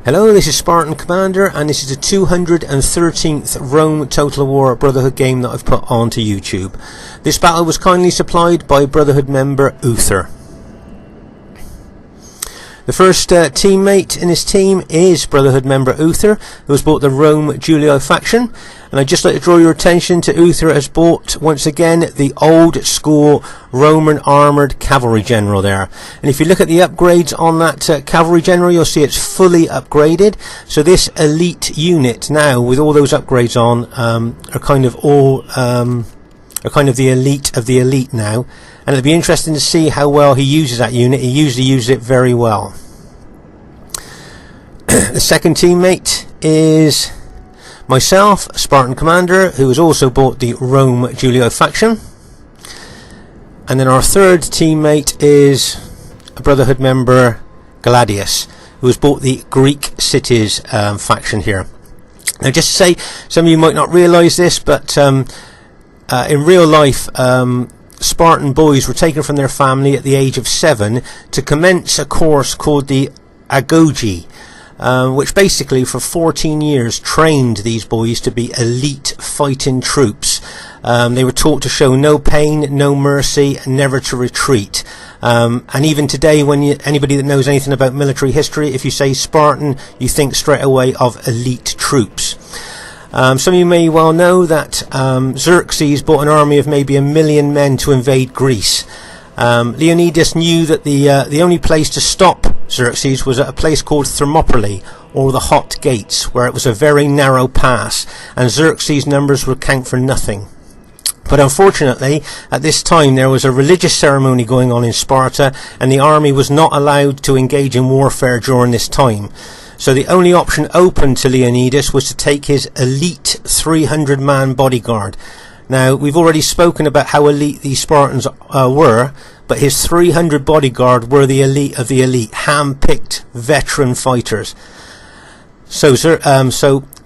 Hello, this is Spartan Commander, and this is the 213th Rome Total War Brotherhood game that I've put onto YouTube. This battle was kindly supplied by Brotherhood member Uther. The first teammate in this team is Brotherhood member Uther, who has bought the Rome Julio faction. And I'd just like to draw your attention to Uther has bought, once again, the old school Roman armoured cavalry general there. And if you look at the upgrades on that cavalry general, you'll see it's fully upgraded. So this elite unit now, with all those upgrades on, are kind of the elite of the elite now. And it'll be interesting to see how well he uses that unit. He usually uses it very well. The second teammate is myself, Spartan Commander, who has also bought the Rome Julio faction. And then our third teammate is a Brotherhood member, Gladius, who has bought the Greek cities faction here. Now, just to say, some of you might not realise this, but in real life, Spartan boys were taken from their family at the age of 7 to commence a course called the Agoge, which basically for 14 years trained these boys to be elite fighting troops. They were taught to show no pain, no mercy, and never to retreat. And even today, when anybody that knows anything about military history, if you say Spartan, you think straight away of elite troops. Some of you may well know that Xerxes brought an army of maybe 1 million men to invade Greece. Leonidas knew that the only place to stop Xerxes was at a place called Thermopylae, or the Hot Gates, where it was a very narrow pass, and Xerxes' numbers would count for nothing. But unfortunately, at this time there was a religious ceremony going on in Sparta, and the army was not allowed to engage in warfare during this time. So the only option open to Leonidas was to take his elite 300-man bodyguard. Now, we've already spoken about how elite these Spartans were, but his 300 bodyguard were the elite of the elite, hand-picked veteran fighters. So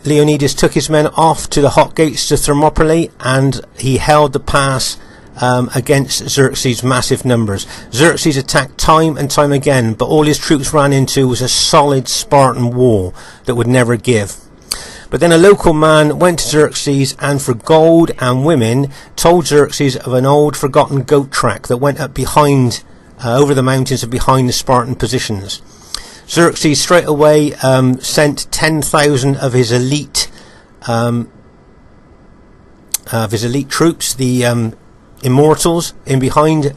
Leonidas took his men off to the Hot Gates to Thermopylae, and he held the pass against Xerxes' massive numbers. Xerxes attacked time and time again, but all his troops ran into was a solid Spartan wall that would never give. But then a local man went to Xerxes and for gold and women told Xerxes of an old forgotten goat track that went up behind, over the mountains and behind the Spartan positions. Xerxes straight away sent 10,000 of his elite troops, the immortals, in behind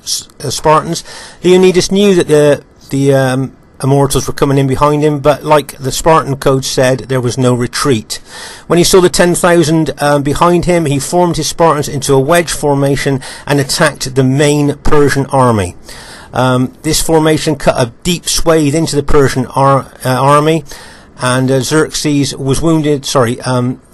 Spartans. Leonidas knew that the immortals were coming in behind him, but like the Spartan code said, there was no retreat. When he saw the 10,000 behind him, he formed his Spartans into a wedge formation and attacked the main Persian army. This formation cut a deep swathe into the Persian army, and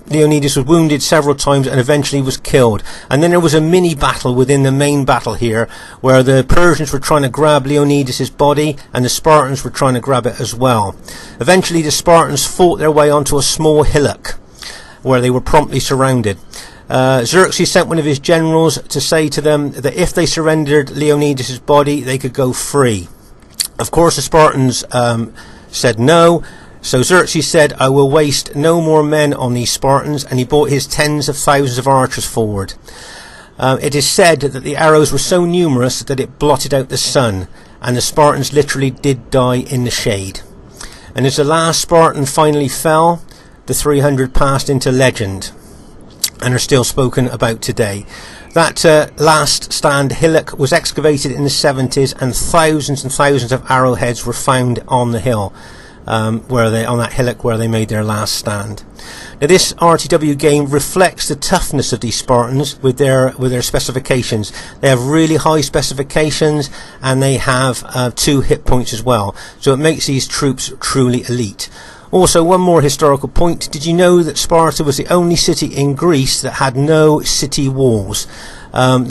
Leonidas was wounded several times and eventually was killed. And then there was a mini battle within the main battle here, where the Persians were trying to grab Leonidas' body and the Spartans were trying to grab it as well. Eventually the Spartans fought their way onto a small hillock where they were promptly surrounded. Xerxes sent one of his generals to say to them that if they surrendered Leonidas' body, they could go free. Of course the Spartans said no. So Xerxes said, I will waste no more men on these Spartans, and he brought his tens of thousands of archers forward. It is said that the arrows were so numerous that it blotted out the sun, and the Spartans literally did die in the shade. And as the last Spartan finally fell, the 300 passed into legend and are still spoken about today. That last stand hillock was excavated in the 70s, and thousands of arrowheads were found on the hill. On that hillock where they made their last stand. Now this RTW game reflects the toughness of these Spartans with their specifications. They have really high specifications, and they have 2 hit points as well. So it makes these troops truly elite. Also, one more historical point. Did you know that Sparta was the only city in Greece that had no city walls? One of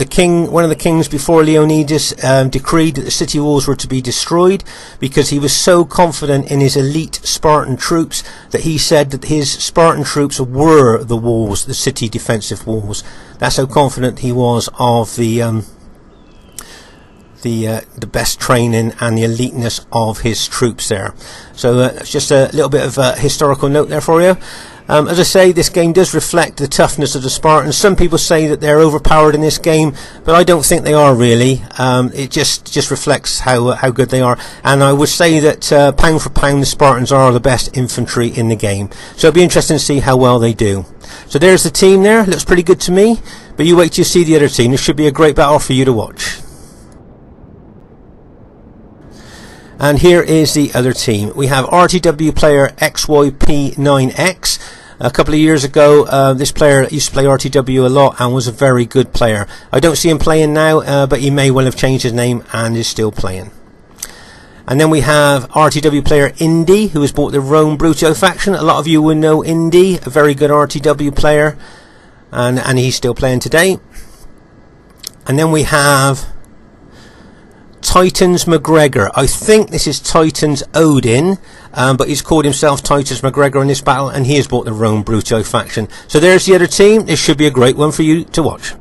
the kings before Leonidas decreed that the city walls were to be destroyed because he was so confident in his elite Spartan troops that he said that his Spartan troops were the walls, the city defensive walls. That's how confident he was of the the best training and the eliteness of his troops there. So it's just a little bit of a historical note there for you. As I say, this game does reflect the toughness of the Spartans. Some people say that they're overpowered in this game, but I don't think they are really. It just reflects how good they are. And I would say that pound for pound, the Spartans are the best infantry in the game. So it'll be interesting to see how well they do. So there's the team there. Looks pretty good to me. But you wait till you see the other team. This should be a great battle for you to watch. And here is the other team. We have RTW player XYP9X. A couple of years ago, this player used to play RTW a lot and was a very good player. I don't see him playing now, but he may well have changed his name and is still playing. And then we have RTW player Indy, who has bought the Rome Brutio faction. A lot of you will know Indy, a very good RTW player, and he's still playing today. And then we have Titans McGregor. I think this is Titans Odin, but he's called himself Titus McGregor in this battle, and he has bought the Rome Brutio faction. So there's the other team. This should be a great one for you to watch.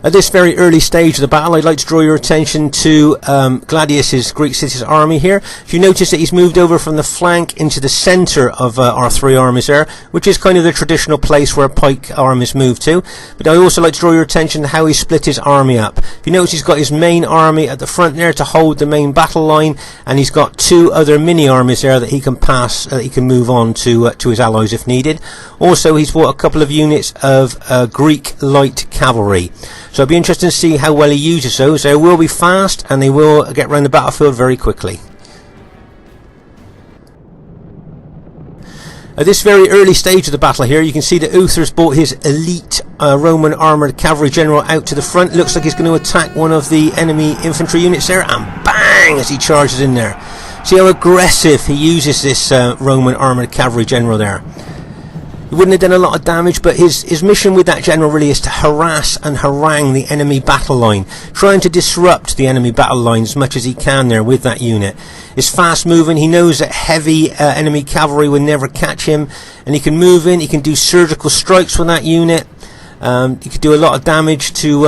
At this very early stage of the battle, I'd like to draw your attention to Gladius's Greek city's army here. If you notice that he's moved over from the flank into the centre of our three armies there, which is kind of the traditional place where pike armies move to. But I also like to draw your attention to how he split his army up. If you notice, he's got his main army at the front there to hold the main battle line, and he's got two other mini armies there that he can pass, that he can move on to his allies if needed. Also, he's bought a couple of units of Greek light cavalry. So it'll be interesting to see how well he uses those. They will be fast and they will get around the battlefield very quickly. At this very early stage of the battle here, you can see that Uther's brought his elite Roman armoured cavalry general out to the front. Looks like he's going to attack one of the enemy infantry units there, and bang, as he charges in there. See how aggressive he uses this Roman armoured cavalry general there. He wouldn't have done a lot of damage, but his mission with that general really is to harass and harangue the enemy battle line, trying to disrupt the enemy battle line as much as he can there with that unit. He's fast moving. He knows that heavy enemy cavalry will never catch him, and he can move in. He can do surgical strikes with that unit. He could do a lot of damage to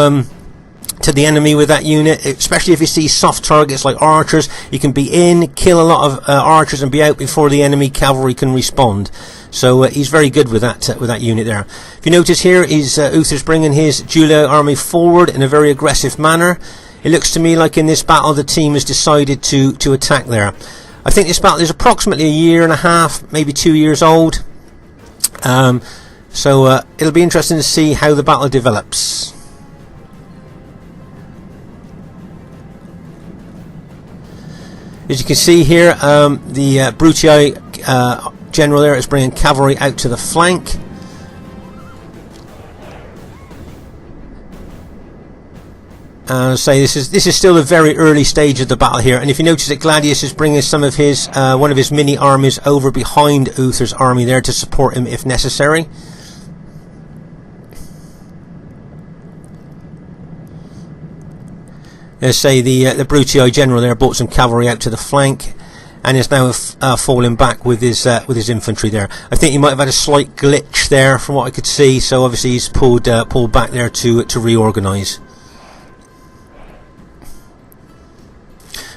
the enemy with that unit, especially if he sees soft targets like archers. He can be in, kill a lot of archers, and be out before the enemy cavalry can respond. So he's very good with that unit there. If you notice here, Uther's bringing his Julio army forward in a very aggressive manner. It looks to me like in this battle the team has decided to attack there. I think this battle is approximately a year and a half, maybe 2 years old. So it'll be interesting to see how the battle develops. As you can see here, the Brutii general there is bringing cavalry out to the flank. And say this is still a very early stage of the battle here. And if you notice that Gladius is bringing some of his one of his mini armies over behind Uther's army there to support him if necessary. Let's say the Brutii general there brought some cavalry out to the flank, and is now falling back with his infantry there. I think he might have had a slight glitch there from what I could see, so obviously he's pulled back there to reorganise.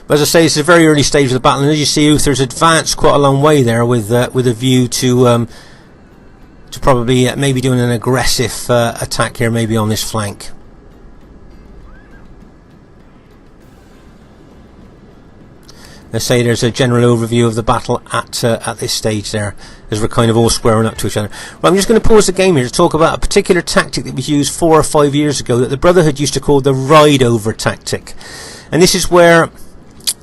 But as I say, this is a very early stage of the battle, and as you see, Uther's advanced quite a long way there with a view to probably maybe doing an aggressive attack here, maybe on this flank. Let's say there's a general overview of the battle at this stage there, as we're kind of all squaring up to each other. Well, I'm just going to pause the game here to talk about a particular tactic that was used 4 or 5 years ago that the Brotherhood used to call the ride-over tactic. And this is where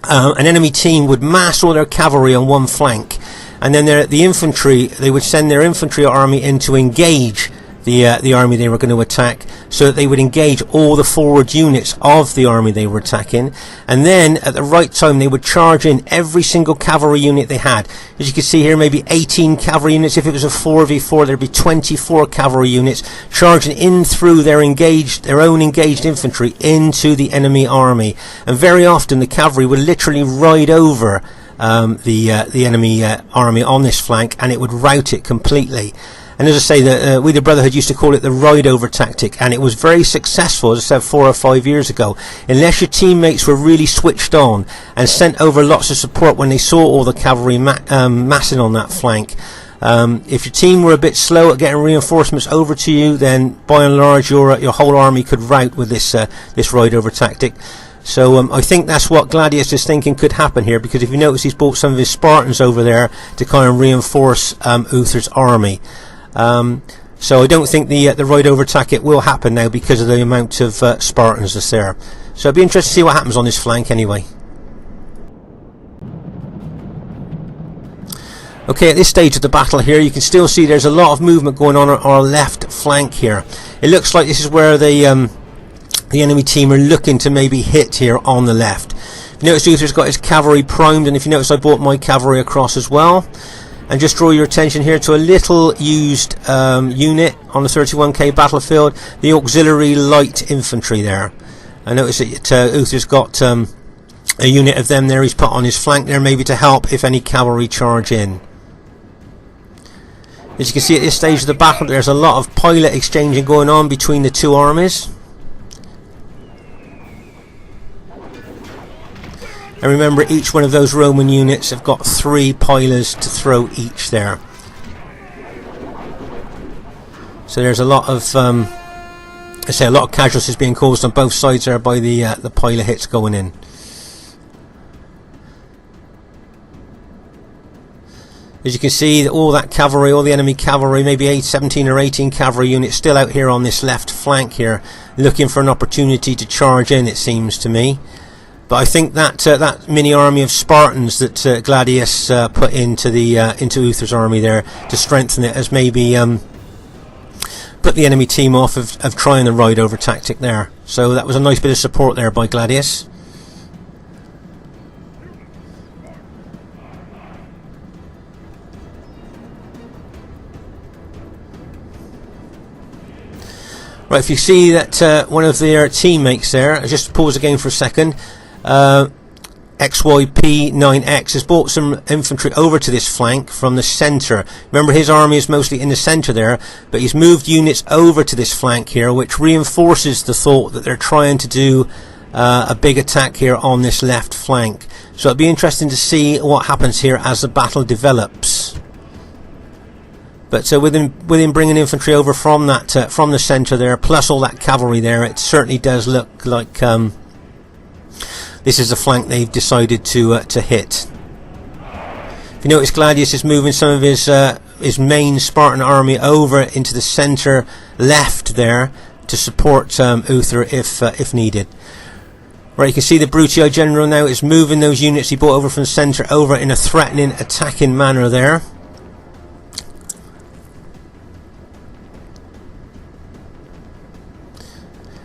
an enemy team would mass all their cavalry on one flank, and then the infantry, they would send their infantry army in to engage the army they were going to attack, so that they would engage all the forward units of the army they were attacking, and then at the right time they would charge in every single cavalry unit they had. As you can see here, maybe 18 cavalry units. If it was a 4v4, there'd be 24 cavalry units charging in through their own engaged infantry into the enemy army, and very often the cavalry would literally ride over the enemy army on this flank, and it would rout it completely. And as I say, we the Brotherhood used to call it the ride over tactic, and it was very successful, as I said 4 or 5 years ago. Unless your teammates were really switched on and sent over lots of support when they saw all the cavalry massing on that flank. If your team were a bit slow at getting reinforcements over to you, then by and large your whole army could rout with this ride over tactic. So I think that's what Gladius is thinking could happen here, because if you notice, he's brought some of his Spartans over there to kind of reinforce Uther's army. So I don't think the ride over tactic will happen now because of the amount of Spartans that's there. So it'll be interesting to see what happens on this flank anyway. Okay, at this stage of the battle here, you can still see there's a lot of movement going on our left flank here. It looks like this is where the enemy team are looking to maybe hit here on the left. If you notice, Uther's got his cavalry primed, and if you notice, I brought my cavalry across as well. And just draw your attention here to a little used unit on the 31k battlefield, the auxiliary light infantry there. I notice that Uther's got a unit of them there he's put on his flank there, maybe to help if any cavalry charge in. As you can see at this stage of the battle, there's a lot of pilot exchanging going on between the two armies. And remember, each one of those Roman units have got 3 pilers to throw each there. So there's a lot of, I say, a lot of casualties being caused on both sides there by the piler hits going in. As you can see, all that cavalry, all the enemy cavalry, maybe 17 or 18 cavalry units still out here on this left flank here, looking for an opportunity to charge in, it seems to me. But I think that that mini army of Spartans that Gladius put into Uther's army there to strengthen it has maybe put the enemy team off of trying the ride over tactic there. So that was a nice bit of support there by Gladius. Right, if you see that one of their teammates there, I'll just pause again for a second, XYP9X has brought some infantry over to this flank from the centre. Remember, his army is mostly in the centre there, but he's moved units over to this flank here, which reinforces the thought that they're trying to do a big attack here on this left flank. So it'll be interesting to see what happens here as the battle develops. But with him bringing infantry over from that from the centre there, plus all that cavalry there, it certainly does look like this is the flank they've decided to hit. If you notice, Gladius is moving some of his main Spartan army over into the centre left there to support Uther if needed. Right, you can see the Brutii general now is moving those units he brought over from the centre over in a threatening, attacking manner there.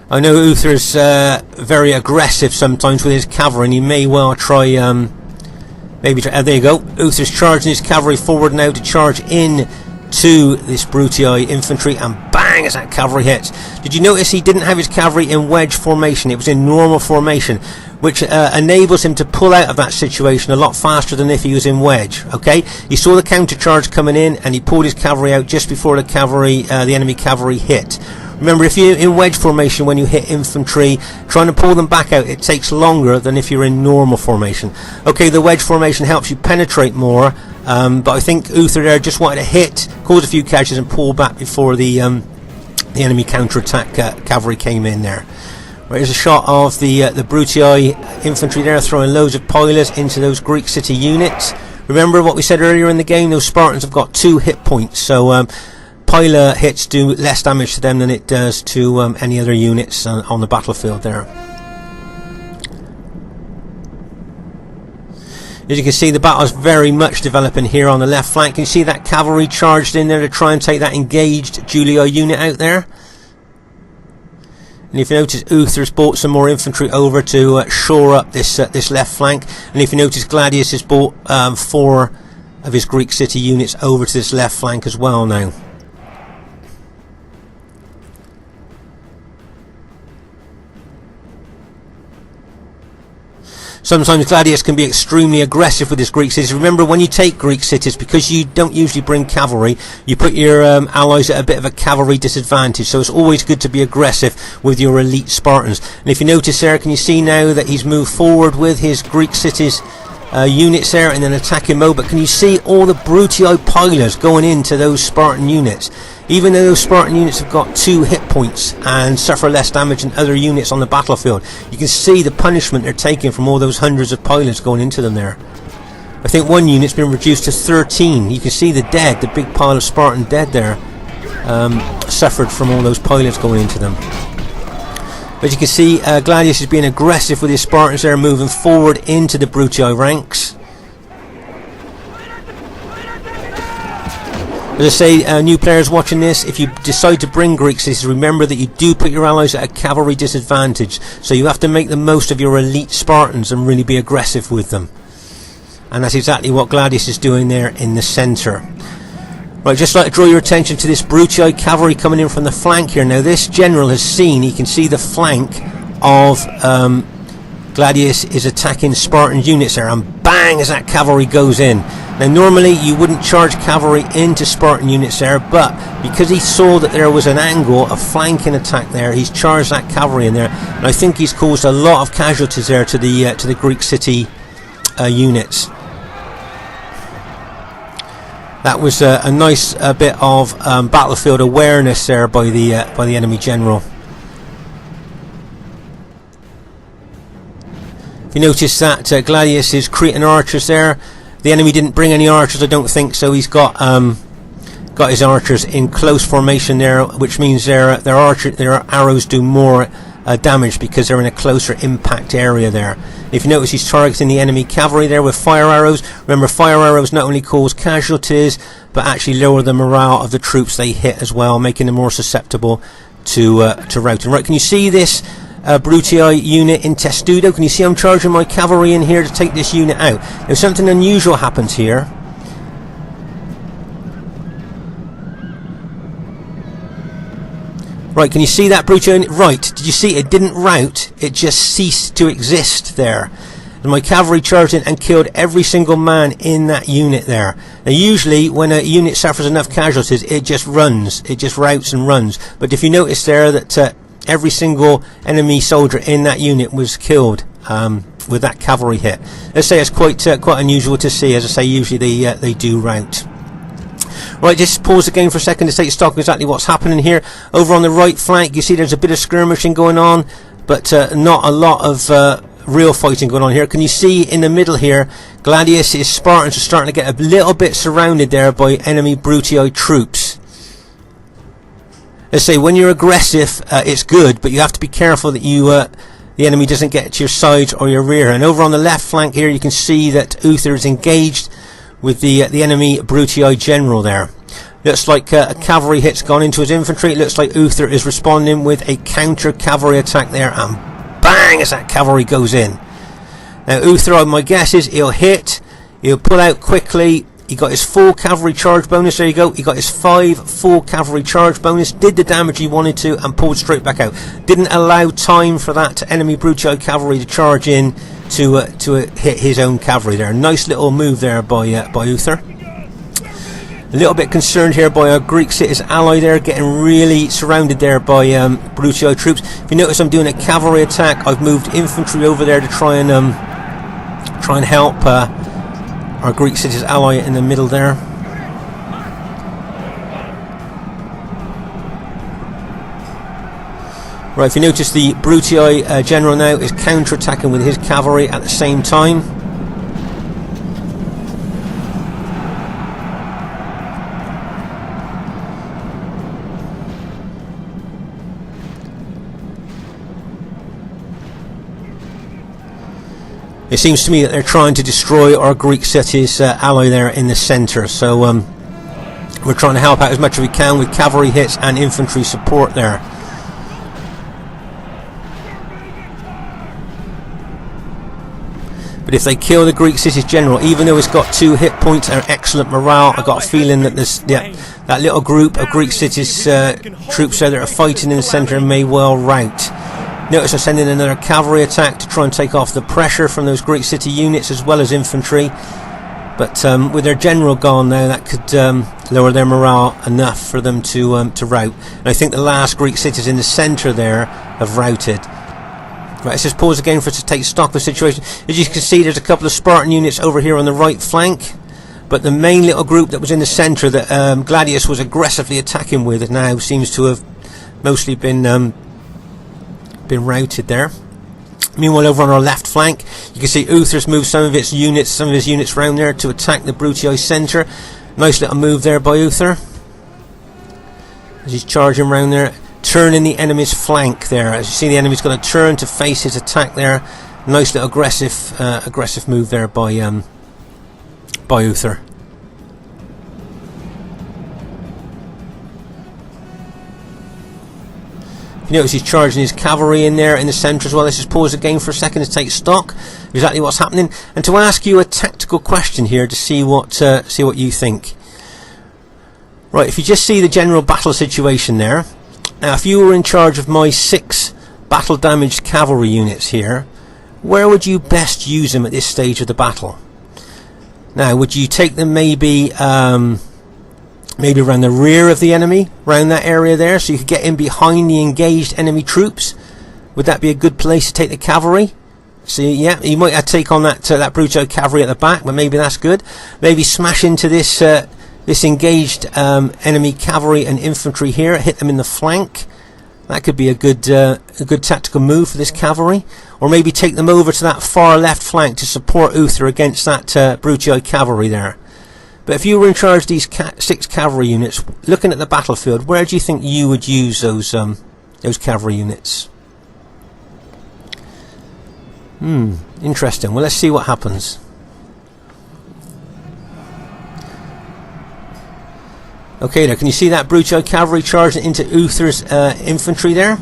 I know Uther's very aggressive sometimes with his cavalry, and he may well try, there you go. Uther's charging his cavalry forward now to charge in to this Brutii infantry, and bang, as that cavalry hits. Did you notice he didn't have his cavalry in wedge formation? It was in normal formation, which enables him to pull out of that situation a lot faster than if he was in wedge. Okay, he saw the counter charge coming in, and he pulled his cavalry out just before the enemy cavalry hit. Remember, if you're in wedge formation when you hit infantry, trying to pull them back out, it takes longer than if you're in normal formation. Okay, the wedge formation helps you penetrate more, but I think Uther there just wanted to hit, cause a few casualties, and pull back before the enemy counter-attack cavalry came in there. Right, here's a shot of the Brutii infantry there, throwing loads of pilers into those Greek city units. Remember what we said earlier in the game, those Spartans have got 2 hit points, so piler hits do less damage to them than it does to any other units on the battlefield there. As you can see, the battle is very much developing here on the left flank. You see that cavalry charged in there to try and take that engaged Julii unit out there. And if you notice, Uther's brought some more infantry over to shore up this left flank. And if you notice, Gladius has brought 4 of his Greek city units over to this left flank as well now. Sometimes Gladius can be extremely aggressive with his Greek cities. Remember, when you take Greek cities, because you don't usually bring cavalry, you put your allies at a bit of a cavalry disadvantage. So it's always good to be aggressive with your elite Spartans. And if you notice there, can you see now that he's moved forward with his Greek cities units there in an attacking mode? But can you see all the Brutii pilers going into those Spartan units? Even though those Spartan units have got 2 hit points and suffer less damage than other units on the battlefield, you can see the punishment they're taking from all those hundreds of pilers going into them there. I think one unit's been reduced to 13. You can see the dead, the big pile of Spartan dead there, suffered from all those pilers going into them. But you can see Gladius is being aggressive with his Spartans there, moving forward into the Brutii ranks. As I say, new players watching this, if you decide to bring Greek cities, remember that you do put your allies at a cavalry disadvantage. So you have to make the most of your elite Spartans and really be aggressive with them. And that's exactly what Gladius is doing there in the centre. Right, just like to draw your attention to this Brutii cavalry coming in from the flank here. Now this general has seen, he can see the flank of Gladius is attacking Spartan units there, and bang as that cavalry goes in. Now normally you wouldn't charge cavalry into Spartan units there, but because he saw that there was an angle, a flanking attack there, he's charged that cavalry in there, and I think he's caused a lot of casualties there to the Greek city units. That was a nice bit of battlefield awareness there by the enemy general. If you notice that Gladius is Cretan archers there. The enemy didn't bring any archers, I don't think, so he's got his archers in close formation there, which means their arrows do more damage because they're in a closer impact area there. If you notice, he's targeting the enemy cavalry there with fire arrows. Remember, fire arrows not only cause casualties, but actually lower the morale of the troops they hit as well, making them more susceptible to routing. Right, can you see this Brutii unit in Testudo? Can you see I'm charging my cavalry in here to take this unit out? Now something unusual happens here. Right, can you see that Brutii unit? Right, did you see it didn't rout? It just ceased to exist there. And my cavalry charged in and killed every single man in that unit there. Now usually when a unit suffers enough casualties, it just runs. It just routs and runs. But if you notice there that every single enemy soldier in that unit was killed with that cavalry hit. Let's say it's quite unusual to see. As I say, usually they do rout. Right, just pause the game for a second to take stock of exactly what's happening here. Over on the right flank, you see there's a bit of skirmishing going on, but not a lot of real fighting going on here. Can you see in the middle here, Gladius' Spartans are starting to get a little bit surrounded there by enemy Brutii troops. Let's say when you're aggressive, it's good, but you have to be careful that the enemy doesn't get to your sides or your rear. And over on the left flank here, you can see that Uther is engaged with the enemy Brutii general there. Looks like a cavalry hit's gone into his infantry. It looks like Uther is responding with a counter cavalry attack there, and bang as that cavalry goes in. Now Uther, my guess is he'll hit, he'll pull out quickly. He got his full cavalry charge bonus. There you go. He got his 5 full cavalry charge bonus, did the damage he wanted to, and pulled straight back out. Didn't allow time for that enemy Brutii cavalry to charge in to hit his own cavalry there. Nice little move there by Uther. A little bit concerned here by our Greek cities ally there, getting really surrounded there by Brutii troops. If you notice, I'm doing a cavalry attack. I've moved infantry over there to try and help our Greek cities ally in the middle there. Right, if you notice, the Brutii general now is counter-attacking with his cavalry at the same time. It seems to me that they're trying to destroy our Greek cities ally there in the centre, so we're trying to help out as much as we can with cavalry hits and infantry support there. But if they kill the Greek cities general, even though it's got 2 hit points and excellent morale, I've got a feeling that that little group of Greek cities troops there that are fighting in the centre may well rout. Notice I send in another cavalry attack to try and take off the pressure from those Greek city units as well as infantry. But with their general gone now, that could lower their morale enough for them to rout. And I think the last Greek cities in the centre there have routed. Right, let's just pause again for us to take stock of the situation. As you can see, there's a couple of Spartan units over here on the right flank. But the main little group that was in the centre that Gladius was aggressively attacking with now seems to have mostly been routed there. Meanwhile, over on our left flank, you can see Uther's moved some of his units around there to attack the Brutii centre. Nice little move there by Uther, as he's charging around there, turning the enemy's flank there. As you see, the enemy's going to turn to face his attack there. Nice little aggressive move there by Uther. You notice he's charging his cavalry in there in the centre as well. Let's just pause again for a second to take stock of exactly what's happening and to ask you a tactical question here to see what you think. Right, if you just see the general battle situation there. Now, if you were in charge of my 6 battle damaged cavalry units here, where would you best use them at this stage of the battle? Now, would you take them maybe around the rear of the enemy, around that area there, so you could get in behind the engaged enemy troops? Would that be a good place to take the cavalry? So yeah, you might take on that Brutii cavalry at the back, but maybe that's good. Maybe smash into this engaged enemy cavalry and infantry here, hit them in the flank. That could be a good tactical move for this cavalry. Or maybe take them over to that far left flank to support Uther against that Brutii cavalry there. But if you were in charge of these 6 cavalry units, looking at the battlefield, where do you think you would use those cavalry units? Interesting. Well, let's see what happens. Okay, now can you see that Brutii cavalry charging into Uther's infantry there?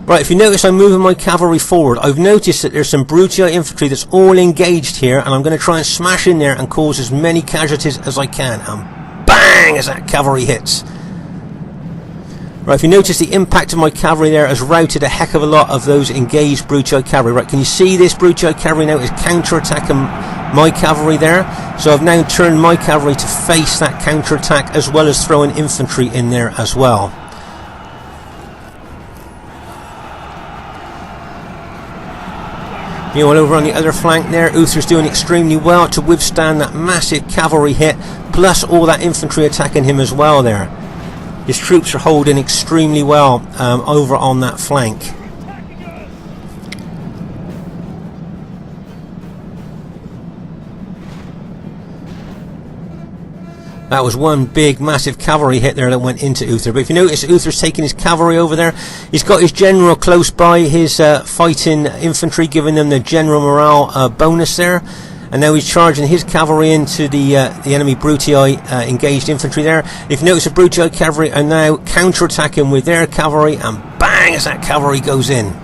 Right, if you notice, I'm moving my cavalry forward. I've noticed that there's some Brutii infantry that's all engaged here, and I'm going to try and smash in there and cause as many casualties as I can. And bang, as that cavalry hits. Right, if you notice, the impact of my cavalry there has routed a heck of a lot of those engaged Brutii cavalry. Right, can you see this Brutii cavalry now is counter-attacking my cavalry there? So I've now turned my cavalry to face that counter-attack, as well as throwing infantry in there as well. Meanwhile, over on the other flank there, Uther's doing extremely well to withstand that massive cavalry hit, plus all that infantry attacking him as well there. His troops are holding extremely well over on that flank. That was one big massive cavalry hit there that went into Uther. But if you notice, Uther's taking his cavalry over there. He's got his general close by, his fighting infantry, giving them the general morale bonus there. And now he's charging his cavalry into the enemy Brutii engaged infantry there. If you notice, the Brutii cavalry are now counter-attacking with their cavalry, and bang, as that cavalry goes in.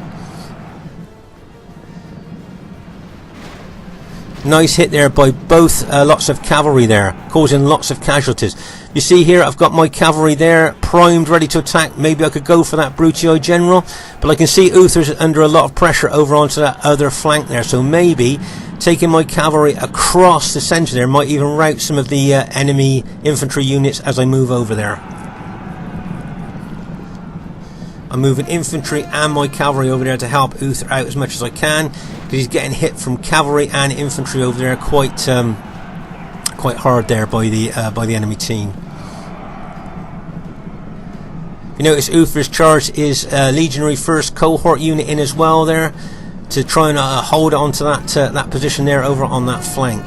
Nice hit there by both lots of cavalry there, causing lots of casualties. You see here, I've got my cavalry there, primed, ready to attack. Maybe I could go for that Brutii general, but I can see Uther's under a lot of pressure over onto that other flank there. So maybe taking my cavalry across the centre there might even rout some of the enemy infantry units as I move over there. I'm moving infantry and my cavalry over there to help Uther out as much as I can, because he's getting hit from cavalry and infantry over there quite hard there by the enemy team. You notice Uther's charged his legionary first cohort unit in as well there to try and hold on to that position there over on that flank.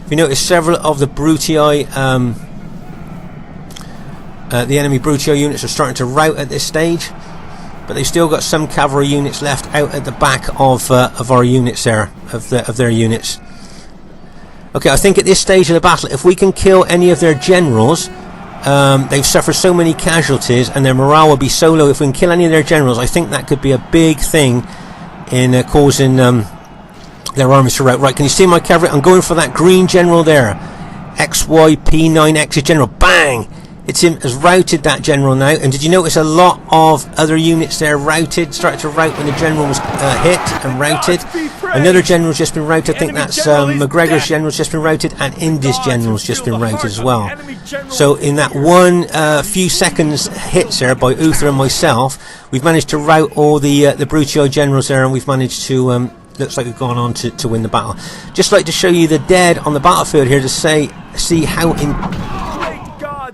If you notice, several of the Brutii the enemy Brutii units are starting to rout at this stage, but they've still got some cavalry units left out at the back of our units there, of their units. Okay, I think at this stage of the battle, if we can kill any of their generals, they've suffered so many casualties and their morale will be so low. If we can kill any of their generals, I think that could be a big thing in causing their armies to rout. Right, can you see my cavalry? I'm going for that green general there, XYP9X's general. Bang! It's him has routed that general now, and did you notice a lot of other units there started to rout when the general was hit and routed? Another general's just been routed. I think that's McGregor's general's just been routed, and Indy's general's just been routed as well. So in that one few seconds hits there by Uther and myself, we've managed to rout all the Brutio generals there, and we've managed to looks like we've gone on to win the battle. Just like to show you the dead on the battlefield here to see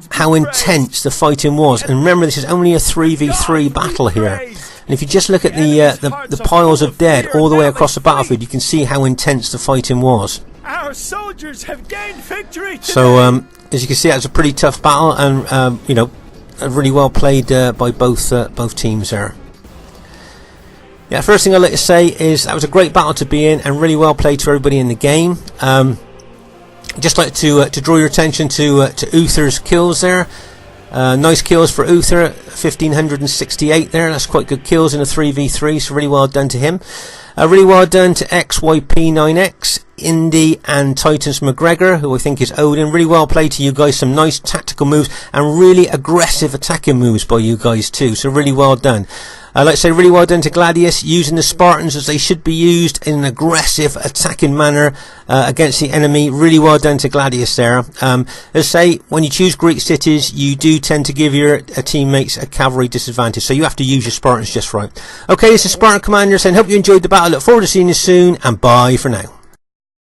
how intense the fighting was. And remember, this is only a 3v3 battle here, and if you just look at the piles of dead all the way across the battlefield, you can see how intense the fighting was. Our soldiers have gained victory today. So as you can see, that was a pretty tough battle, and you know, really well played by both teams there. Yeah, first thing I'd like to say is that was a great battle to be in, and really well played to everybody in the game. Just like to draw your attention to Uther's kills there. Nice kills for Uther, 1568 there. That's quite good kills in a 3v3, so really well done to him. Really well done to XYP9X, Indy and Titans McGregor, who I think is Odin. Really well played to you guys. Some nice tactical moves and really aggressive attacking moves by you guys too, so really well done. I'd like to say really well done to Gladius, using the Spartans as they should be used in an aggressive attacking manner against the enemy. Really well done to Gladius there. As I say, when you choose Greek cities, you do tend to give your teammates a cavalry disadvantage, so you have to use your Spartans just right. Okay, this is Spartan Commander saying, hope you enjoyed the battle. Look forward to seeing you soon, and bye for now.